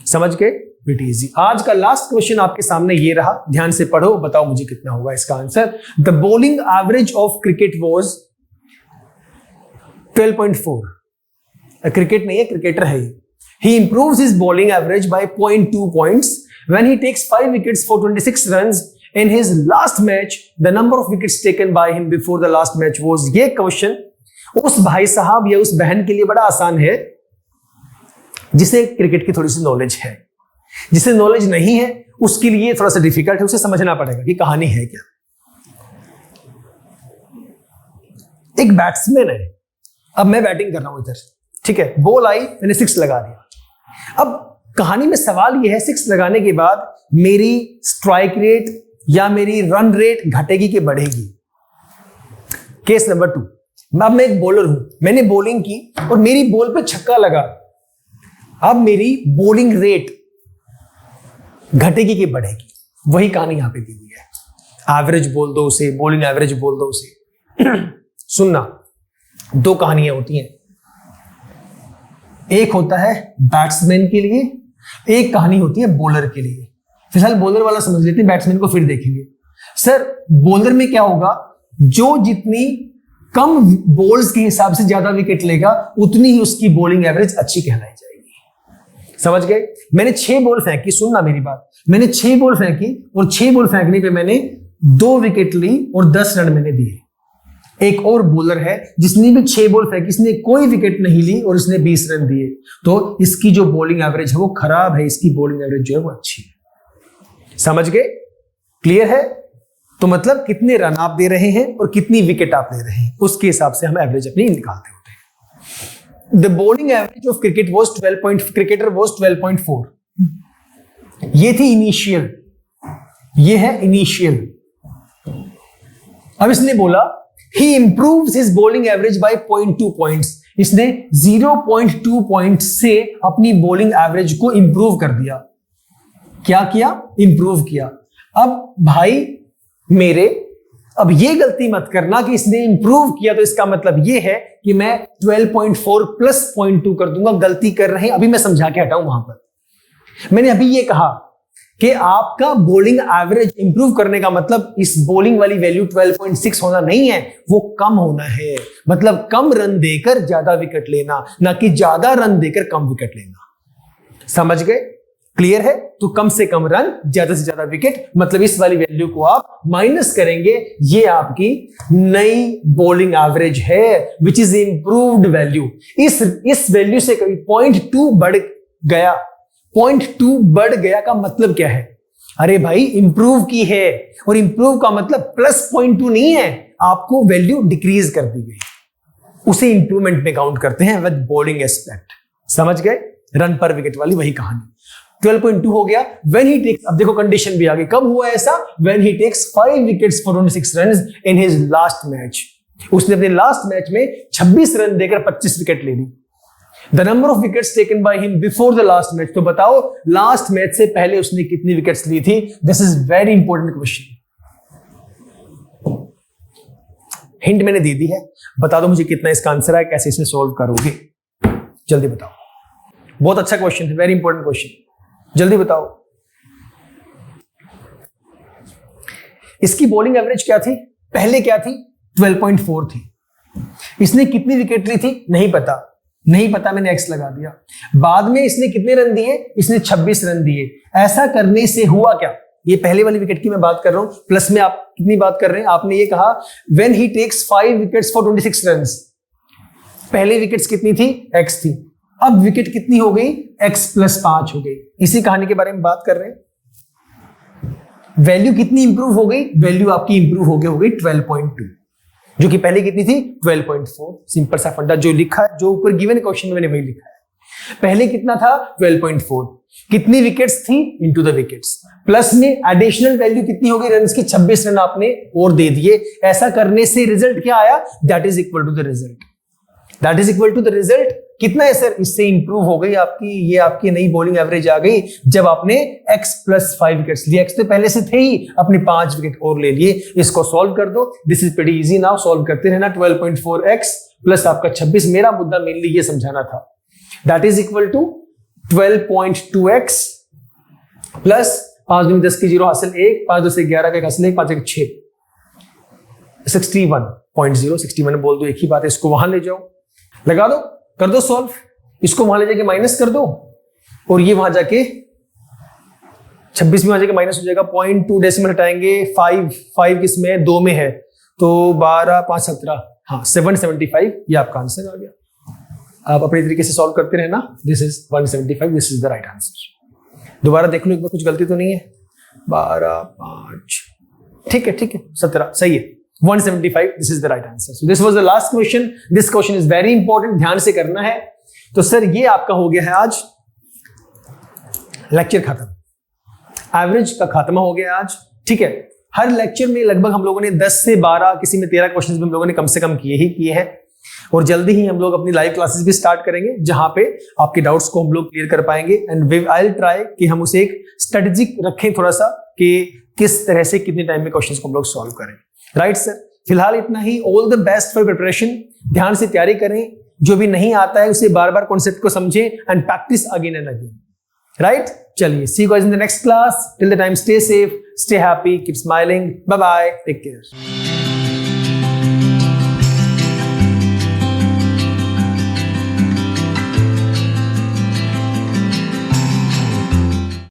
समझ गए, बिट इजी। आज का लास्ट क्वेश्चन आपके सामने ये रहा, ध्यान से पढ़ो, बताओ मुझे कितना होगा इसका answer. The bowling average of cricket was 12.4। Cricket नहीं है, क्रिकेटर है ये। He improves his bowling average by 0.2 points when he takes 5 wickets for 26 runs in his last match. The number of wickets taken by him before the last match was। ये क्वेश्चन उस भाई साहब या उस बहन के लिए बड़ा आसान है जिसे क्रिकेट की थोड़ी सी नॉलेज है। जिसे नॉलेज नहीं है उसके लिए थोड़ा सा डिफिकल्ट है, उसे समझना पड़ेगा कि कहानी है क्या। एक बैट्समैन है, अब मैं बैटिंग कर रहा हूं इधर, ठीक है, बॉल आई, मैंने 6 लगा दिया। अब कहानी में सवाल यह है 6 लगाने के बाद मेरी स्ट्राइक रेट या मेरी रन रेट घटेगी कि बढ़ेगी। केस नंबर 2, अब मैं एक बॉलर हूं, मैंने बॉलिंग की और मेरी बॉल पे छक्का लगा, अब मेरी बॉलिंग रेट घटेगी कि बढ़ेगी। वही कहानी यहां पे दी हुई है। एवरेज बोल दो उसे, बॉलिंग एवरेज बोल दो उसे। सुनना, 2 कहानियां होती हैं, एक होता है बैट्समैन के लिए, एक कहानी होती है बॉलर के लिए। फिलहाल बॉलर वाला समझ लेते हैं, बैट्समैन को फिर देखेंगे। सर बॉलर में क्या होगा, जो जितनी कम बॉल्स के हिसाब से ज्यादा विकेट लेगा उतनी ही उसकी बॉलिंग एवरेज अच्छी कहलाई जाएगी। समझ गए। मैंने 6 बॉल फेंकी, सुनना मेरी बात, मैंने 6 बॉल फेंकी और 6 बॉल फेंकने पे मैंने 2 विकेट ली और 10 रन मैंने दिए। एक और बॉलर है जिसने भी 6 बॉल फेंकी, इसने कोई विकेट नहीं ली और इसने 20 रन दिए, तो इसकी जो बॉलिंग एवरेज है वो खराब है, इसकी बॉलिंग एवरेज जो है वो अच्छी है। समझ गए, क्लियर है। तो मतलब कितने रन आप दे रहे हैं और कितनी विकेट आप ले रहे हैं, उसके हिसाब से हम एवरेज अपनी निकालते होते हैं। The bowling average of cricket was 12.4। ये थी इनिशियल, ये है इनिशियल। अब इसने बोला he improves his bowling average by 0.2 points। इसने 0.2 पॉइंट से अपनी बॉलिंग एवरेज को इंप्रूव कर दिया। क्या किया, इंप्रूव किया। अब भाई मेरे, अब ये गलती मत करना कि इसने इंप्रूव किया तो इसका मतलब ये है कि मैं 12.4 प्लस 0.2 कर दूंगा। गलती कर रहे हैं, अभी मैं समझा के हटाऊं। वहां पर मैंने अभी ये कहा कि आपका बॉलिंग एवरेज इंप्रूव करने का मतलब इस बॉलिंग वाली वैल्यू 12.6 होना नहीं है, वो कम होना है। मतलब कम रन देकर ज्यादा विकेट लेना, ना कि ज्यादा रन देकर कम विकेट लेना। समझ गए, क्लियर है। तो कम से कम रन, ज्यादा से ज्यादा विकेट, मतलब इस वाली वैल्यू को आप माइनस करेंगे, ये आपकी नई बॉलिंग एवरेज है, विच इज इंप्रूव्ड वैल्यू। इस वैल्यू से कभी 0.2 बढ़ गया, 0.2 बढ़ गया का मतलब क्या है, अरे भाई इंप्रूव की है, और इंप्रूव का मतलब प्लस 0.2 नहीं है, आपको वैल्यू डिक्रीज कर दी गई, उसे इंप्रूवमेंट में काउंट करते हैं विद बॉलिंग एस्पेक्ट। समझ गए, रन पर विकेट वाली वही कहानी। 12.2 हो गया। व्हेन ही टेक्स, अब देखो कंडीशन भी आ गई, कब हुआ ऐसा, when he takes 5 wickets for 26 runs in his last match. उसने अपने लास्ट मैच में 26 रन देकर 25 विकेट ले ली। The number of wickets taken by him before the last match, तो बताओ लास्ट मैच से पहले उसने कितनी विकेट्स ली थी। This is very important question. Hint मैंने दे दी है, बता दो मुझे कितना इसका आंसर है, कैसे इसे सॉल्व करोगे, जल्दी बताओ। बहुत अच्छा क्वेश्चन है, वेरी इंपॉर्टेंट क्वेश्चन, जल्दी बताओ। इसकी बॉलिंग एवरेज क्या थी, पहले क्या थी, 12.4 थी। इसने कितनी विकेट ली थी, नहीं पता, नहीं पता, मैंने एक्स लगा दिया। बाद में इसने कितने रन दिए, इसने 26 रन दिए। ऐसा करने से हुआ क्या, ये पहले वाली विकेट की मैं बात कर रहा हूं, प्लस में आप कितनी बात कर रहे हैं, आपने ये कहा when he takes 5 wickets for 26 runs. पहले विकेट्स कितनी थी, एक्स थी, अब विकेट कितनी हो गई, एक्स प्लस 5 हो गई। इसी कहानी के बारे में बात कर रहे हैं। वैल्यू कितनी इंप्रूव हो गई, वैल्यू आपकी इंप्रूव हो गई 12.2, जो कि पहले कितनी थी 12.4। सिंपल सा फंडा जो लिखा है, जो ऊपर गिवन क्वेश्चन में मैंने वही लिखा है। पहले कितना था 12.4, कितनी विकेट्स थी इनटू द विकेट्स, प्लस में एडिशनल वैल्यू कितनी हो गई रन्स की, 26 रन आपने और दे दिए। ऐसा करने से रिजल्ट क्या आया, that is equal to the result, that is equal to the result. कितना है सर, इससे इंप्रूव हो गई आपकी, ये आपकी नई बॉलिंग एवरेज आ गई जब आपने x प्लस 5 विकेट्स लिए। x तो पहले से थे ही, अपने 5 विकेट और ले लिए। इसको सॉल्व कर दो, this is pretty easy now, solve करते रहना। 12.4x प्लस आपका 26, मेरा मुद्दा मेनली ये समझाना था, that is equal to 12.2x plus 5 दूनी 10 की 0 हासिल 1, 5 2 से 11 का हासिल 1, 5 1 6, 61.0, 61 बोल दो, एक ही बात है। इसको वहां ले जाओ, लगा दो, कर दो सॉल्व, इसको वहां ले जाके माइनस कर दो, और ये वहां जाके 26 में वहां जाके माइनस हो जाएगा। 0.2 डेसिमल हटाएंगे, 5 किसमें, 2 में है, तो 12 5 17, हाँ 775, ये आपका आंसर आ गया। आप अपने तरीके से सॉल्व करते रहना। This is 175, this is the right answer. दोबारा देख लो एक बार, कुछ गलती तो नहीं है। 12 5, ठीक है 17, सही है। 175, this is the right answer. So this was the last question. This question is very important, ध्यान से करना है। तो सर ये आपका हो गया है आज लेक्चर खत्म, एवरेज का खात्मा हो गया आज, ठीक है। हर लेक्चर में लगभग हम लोगों ने 10 से 12, किसी में 13 क्वेश्चंस भी हम लोगों ने कम से कम किए हैं। और जल्दी ही हम लोग अपनी लाइव क्लासेस भी स्टार्ट करेंगे, जहां पे आपके डाउट्स को हम लोग क्लियर कर पाएंगे। एंड आई विल ट्राई कि हम उसे एक स्ट्रेटेजिक रखें थोड़ा सा, कि किस तरह से कितने टाइम में क्वेश्चंस को हम लोग सॉल्व करें। राइट सर, फिलहाल इतना ही। All the best for preparation, ध्यान से तैयारी करें, जो भी नहीं आता है उसे बार बार कॉन्सेप्ट को समझें and practice again and again. Right, चलिए, see you guys in the next class. Till the time, stay safe, stay happy, keep smiling, bye bye, take care.